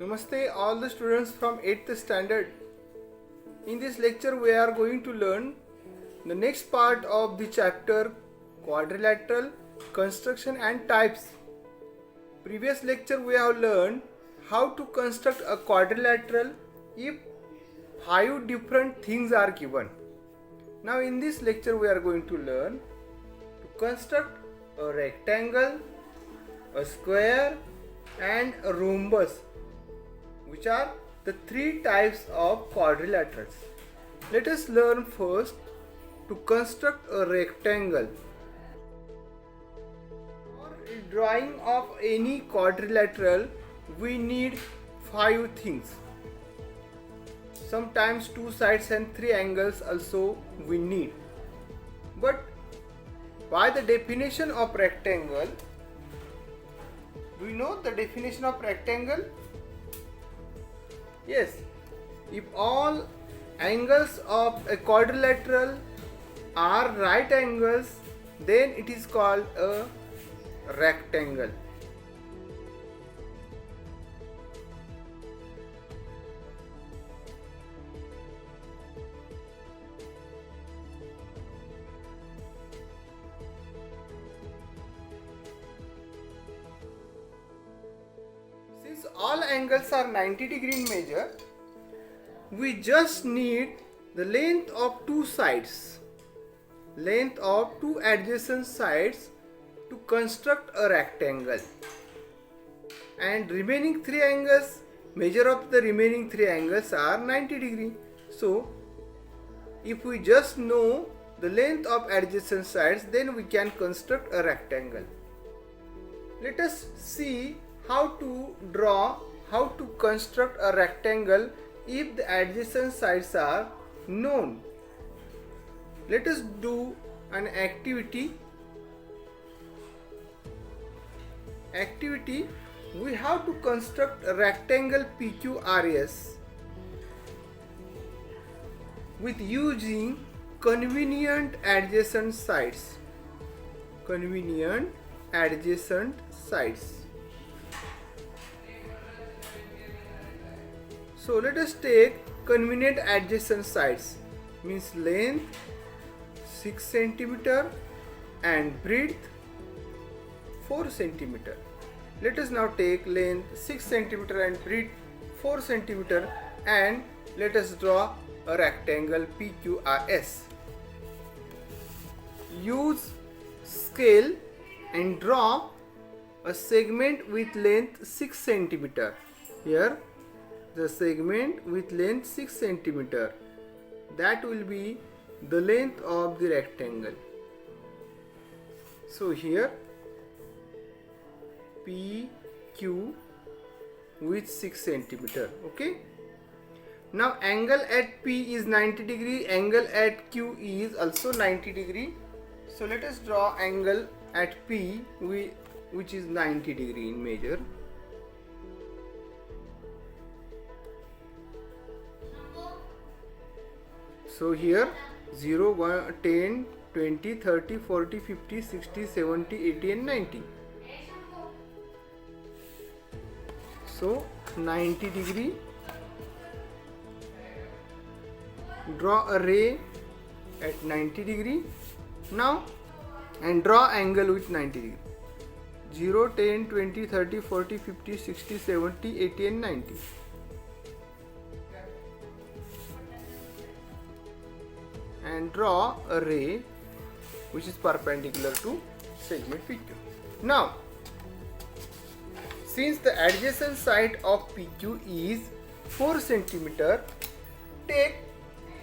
Namaste all the students from 8th standard. In this lecture we are going to learn the next part of the chapter quadrilateral construction and types. Previous lecture we have learned how to construct a quadrilateral if 5 different things are given. Now in this lecture we are going to learn to construct a rectangle, a square and a rhombus, which are the 3 types of quadrilaterals. Let us learn first to construct a rectangle. For drawing of any quadrilateral, we need 5 things. Sometimes 2 sides and 3 angles also we need. But by the definition of rectangle, do you know the definition of rectangle? Yes, if all angles of a quadrilateral are right angles, then it is called a rectangle. Since all angles are 90 degree in measure, we just need the length of 2 sides, length of 2 adjacent sides to construct a rectangle, and remaining 3 angles, measure of the remaining 3 angles are 90 degree. So if we just know the length of adjacent sides, then we can construct a rectangle. Let us see how to construct a rectangle if the adjacent sides are known. Let us do an activity. We have to construct a rectangle PQRS with using convenient adjacent sides. So let us take convenient adjacent sides, means length 6 cm and breadth 4 cm. Let us now take length 6 cm and breadth 4 cm and let us draw a rectangle PQRS. Use scale and draw a segment with length 6 cm. Here the segment with length 6 cm, that will be the length of the rectangle. So here PQ with 6 cm. Okay. Now angle at P is 90 degree, angle at Q is also 90 degree. So let us draw angle at P which is 90 degree in measure. So here 0, 1, 10, 20, 30, 40, 50, 60, 70, 80 and 90. So 90 degree. Draw a ray at 90 degree. Now and draw angle with 90 degree. 0, 10, 20, 30, 40, 50, 60, 70, 80 and 90. And draw a ray which is perpendicular to segment PQ. Now, since the adjacent side of PQ is 4 cm, take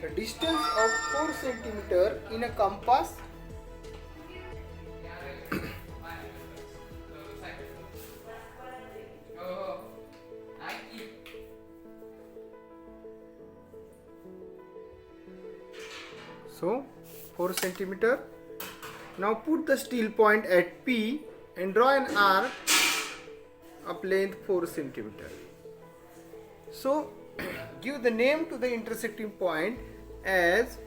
the distance of 4 cm in a compass. So 4 cm. Now put the steel point at P and draw an arc of length 4 cm. So give the name to the intersecting point as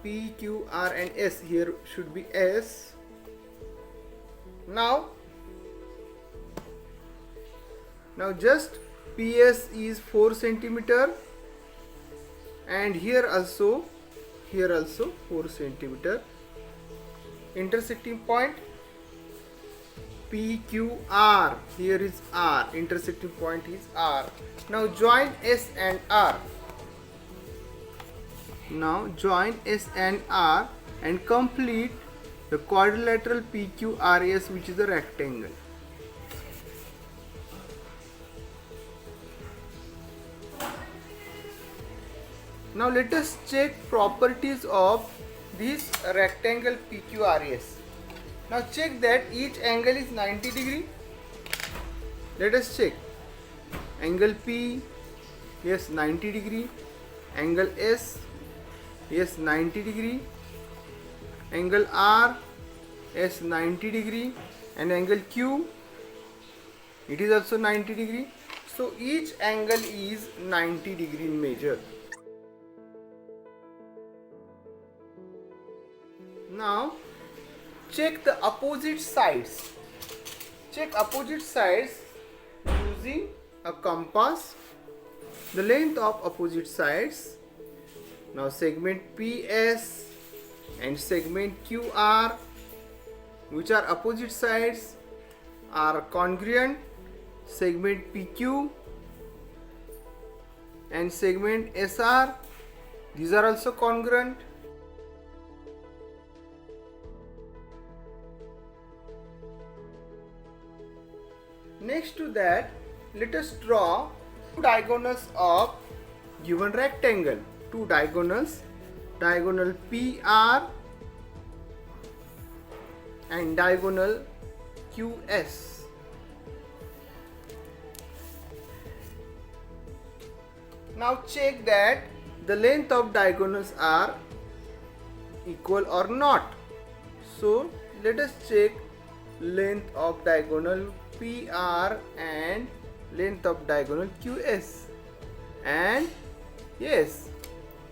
P, Q, R and S. Here should be S. Now just PS is 4 centimeter, and here also 4 centimeter. Intersecting point PQR, here is R, intersecting point is R. Now join S and R. Now join S and R and complete the quadrilateral PQRS, which is a rectangle. Now let us check properties of this rectangle PQRS. Now check that each angle is 90 degree. Let us check. Angle P, yes, 90 degree. Angle S, yes, 90 degree. Angle R, yes, 90 degree. And angle Q, it is also 90 degree. So each angle is 90 degree in measure. Now check the opposite sides. Check opposite sides using a compass. The length of opposite sides. Now segment PS and segment QR, which are opposite sides, are congruent. Segment PQ and segment SR, these are also congruent. Next to that, let us draw two diagonals of given rectangle. Two diagonals, diagonal PR and diagonal QS. Now check that the length of diagonals are equal or not. So let us check length of diagonal PR and length of diagonal QS, and yes,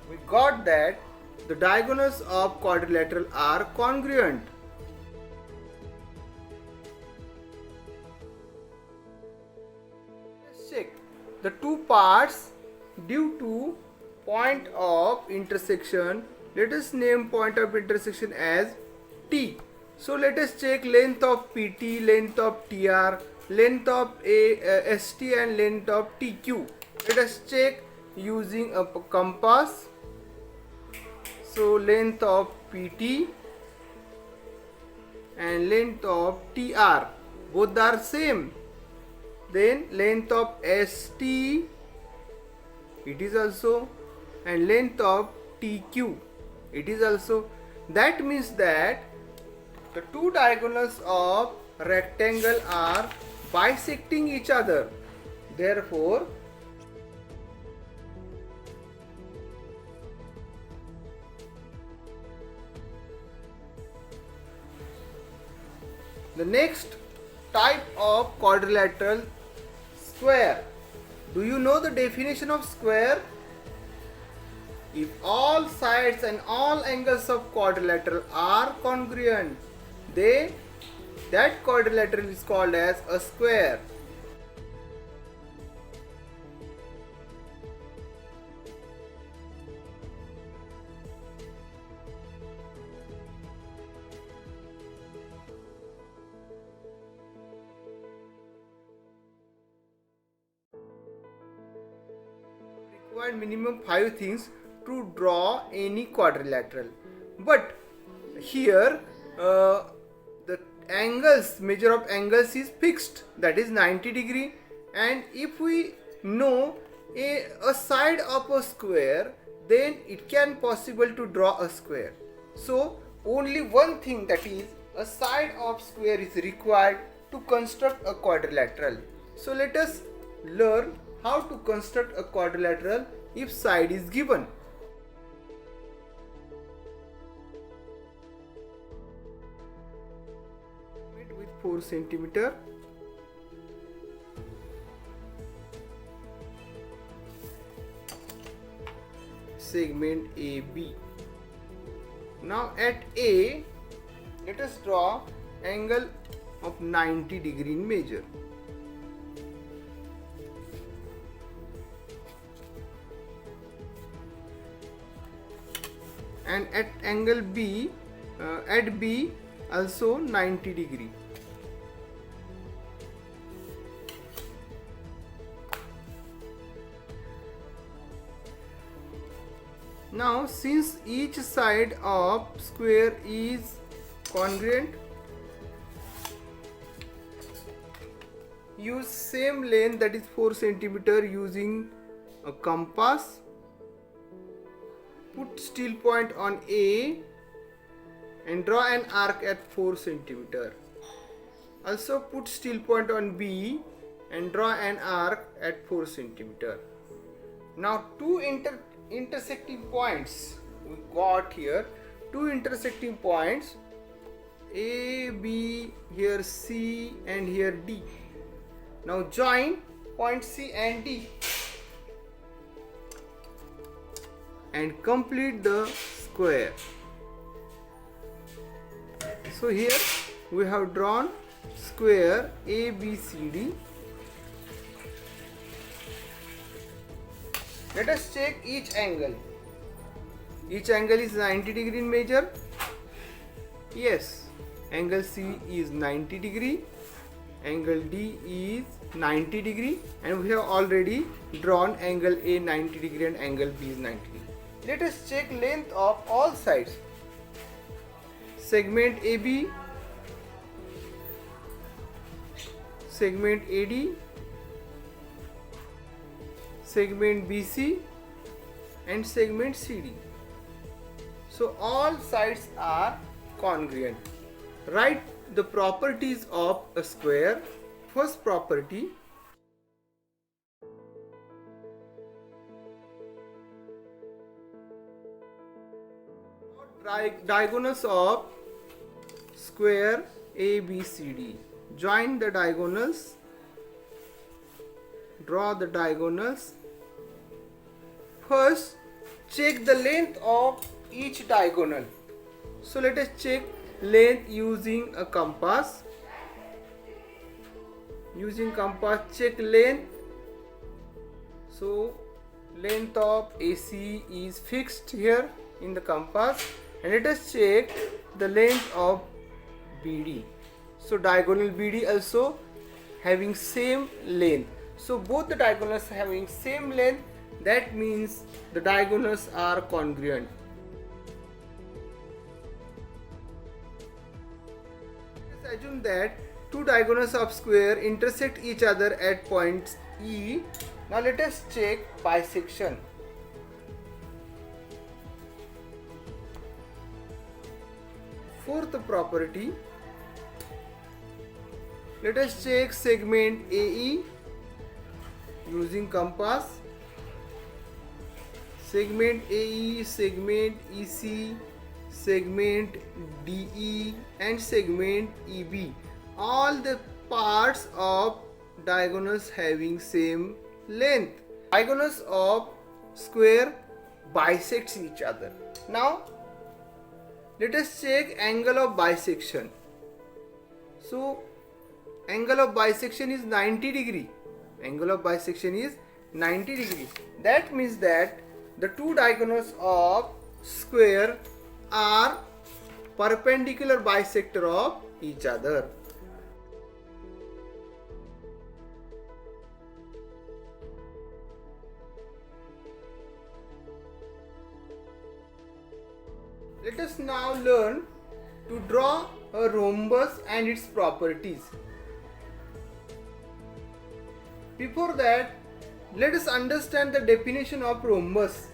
we got that the diagonals of quadrilateral are congruent. Let's check the two parts due to point of intersection. Let us name point of intersection as T. So let us check length of PT, length of TR, length of ST and length of TQ. Let us check using a compass. So length of PT and length of TR, both are same. Then length of ST, it is also, and length of TQ, it is also. That means that the two diagonals of rectangle are bisecting each other. Therefore, the next type of quadrilateral, square. Do you know the definition of square? If all sides and all angles of quadrilateral are congruent, that quadrilateral is called as a square. Required minimum 5 things to draw any quadrilateral, but here the angles, measure of angles is fixed, that is 90 degree, and if we know a side of a square, then it can possible to draw a square. So only one thing, that is a side of square, is required to construct a quadrilateral. So let us learn how to construct a quadrilateral if side is given. With 4 centimeter. Segment AB. Now at A, let us draw angle of 90 degree in measure. and at angle B, at B also 90 degree. Now since each side of square is congruent, use same length, that is 4 cm, using a compass. Put steel point on A and draw an arc at 4 cm. Also put steel point on B and draw an arc at 4 cm. Now two intersecting points we got here, two intersecting points, A, B, here C and here D. Now join point C and D and complete the square. So here we have drawn square ABCD. Let us check each angle. Each angle is 90 degree in measure. Yes, angle C is 90 degree, angle D is 90 degree, and we have already drawn angle A 90 degree and angle B is 90 degree. Let us check length of all sides. Segment AB, segment AD, segment BC and segment CD. So all sides are congruent. Write the properties of a square. First property, diagonals of square ABCD. Join the diagonals, draw the diagonals. First, check the length of each diagonal. So let us check length using a compass. Using compass, check length. So length of AC is fixed here in the compass, and let us check the length of BD. So diagonal BD also having same length. So both the diagonals having same length, that means the diagonals are congruent. Let's assume that two diagonals of square intersect each other at points E. Now let us check bisection. Fourth property, let us check segment AE using compass. Segment AE, segment EC, segment DE and segment EB. All the parts of diagonals having same length. Diagonals of square bisects each other. Now let us check angle of bisection. So angle of bisection is 90 degree. Angle of bisection is 90 degree. That means that the two diagonals of square are perpendicular bisector of each other. Let us now learn to draw a rhombus and its properties. Before that, let us understand the definition of rhombus.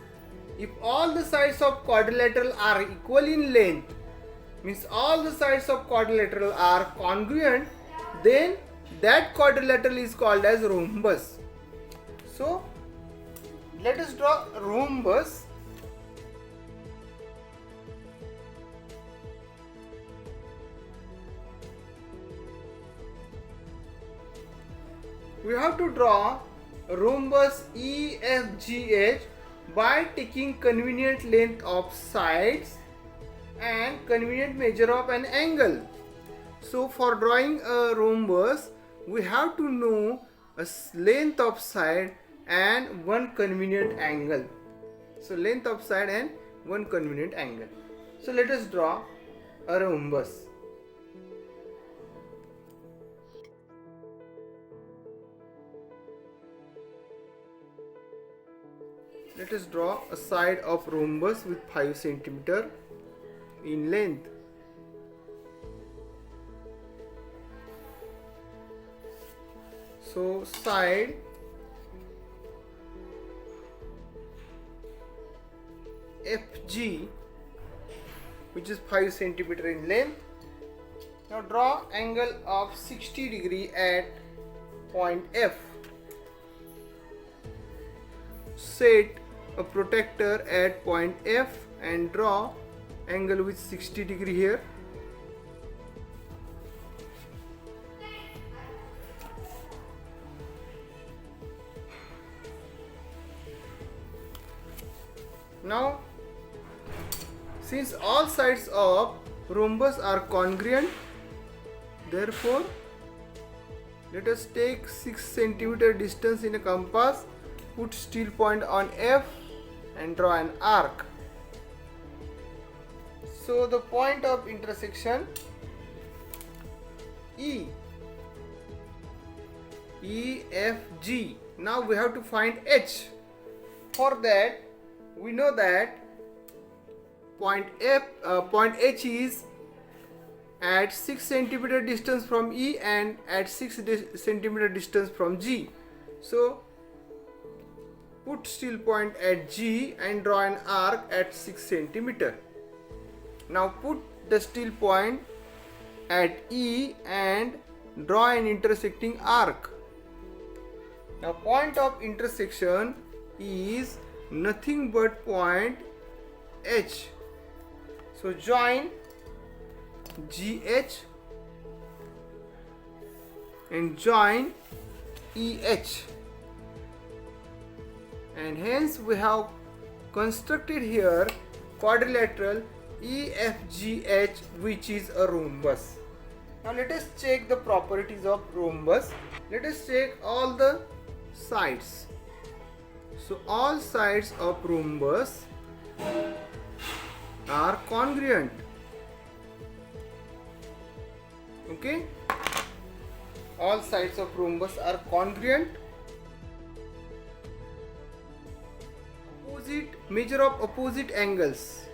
If all the sides of quadrilateral are equal in length, means all the sides of quadrilateral are congruent, then that quadrilateral is called as rhombus. So let us draw a rhombus. We have to draw a rhombus EFGH by taking convenient length of sides and convenient measure of an angle. So for drawing a rhombus, we have to know a length of side and one convenient angle. So length of side and one convenient angle. So let us draw a rhombus. Let us draw a side of rhombus with 5 cm in length. So side FG, which is 5 cm in length. Now draw angle of 60 degree at point F. Set a protractor at point F and draw angle with 60 degree here. Now, since all sides of rhombus are congruent, therefore let us take 6 cm distance in a compass, put steel point on F and draw an arc. So the point of intersection EFG. Now we have to find H. For that, we know that point H is at 6 cm distance from E and at 6 cm distance from G. So put steel point at G and draw an arc at 6 cm. Now put the steel point at E and draw an intersecting arc. Now point of intersection is nothing but point H. So join GH and join EH, and hence we have constructed here quadrilateral EFGH, which is a rhombus. Now let us check the properties of rhombus. Let us check all the sides. So all sides of rhombus are congruent. Okay, all sides of rhombus are congruent. Measure of opposite angles.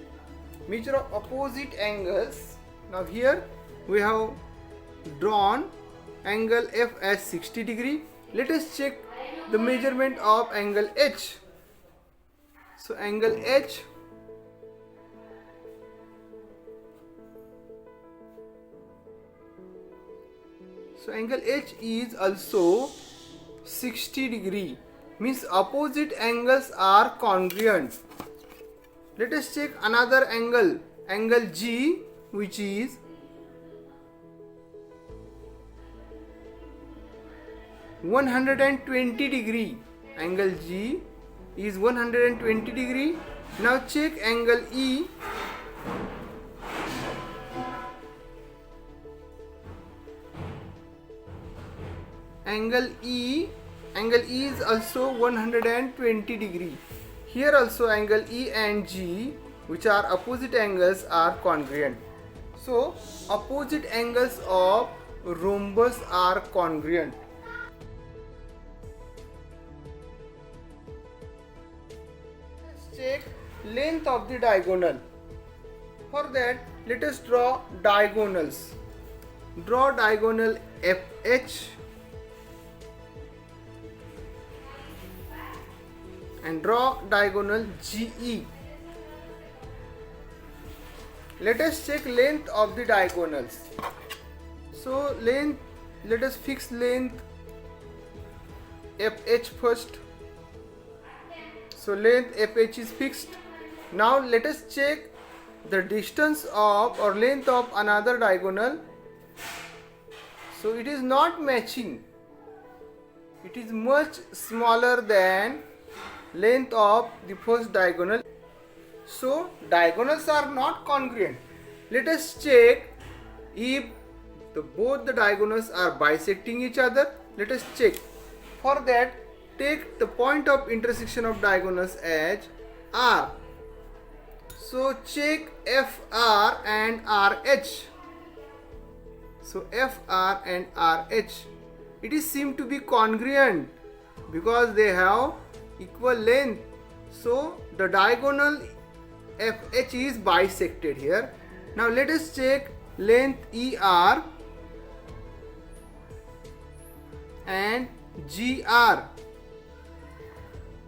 Measure of opposite angles. Now here we have drawn angle F as 60 degree. Let us check the measurement of angle H. So angle H, so angle H is also 60 degree, means opposite angles are congruent. Let us check another angle, angle G, which is 120 degree. Angle G is 120 degree. Now check angle E. Angle E is also 120 degree. Here also angle E and G, which are opposite angles, are congruent. So opposite angles of rhombus are congruent. Let's check length of the diagonal. For that, let us draw diagonals. Draw diagonal FH and draw diagonal GE. Let us check length of the diagonals. So length, let us fix length FH first. So length FH is fixed. Now let us check the distance of or length of another diagonal. So it is not matching. It is much smaller than length of the first diagonal. So diagonals are not congruent. Let us check if both the diagonals are bisecting each other. Let us check. For that, take the point of intersection of diagonals as R. So check FR and RH. So FR and RH, it is seem to be congruent because they have equal length. So the diagonal FH is bisected here. Now let us check length ER and GR.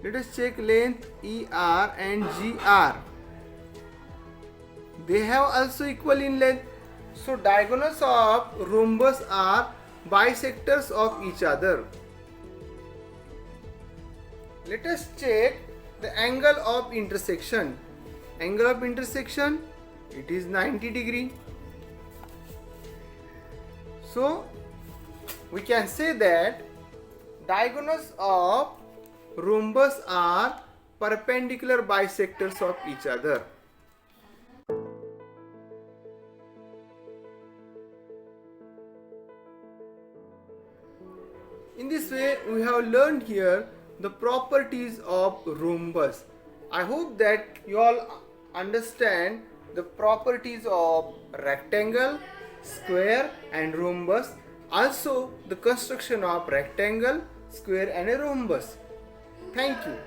Let us check length ER and GR. They have also equal in length. So diagonals of rhombus are bisectors of each other. Let us check the angle of intersection. Angle of intersection, it is 90 degree. So we can say that diagonals of rhombus are perpendicular bisectors of each other. In this way, we have learned here the properties of rhombus. I hope that you all understand the properties of rectangle, square and rhombus. Also the construction of rectangle, square and a rhombus. Thank you.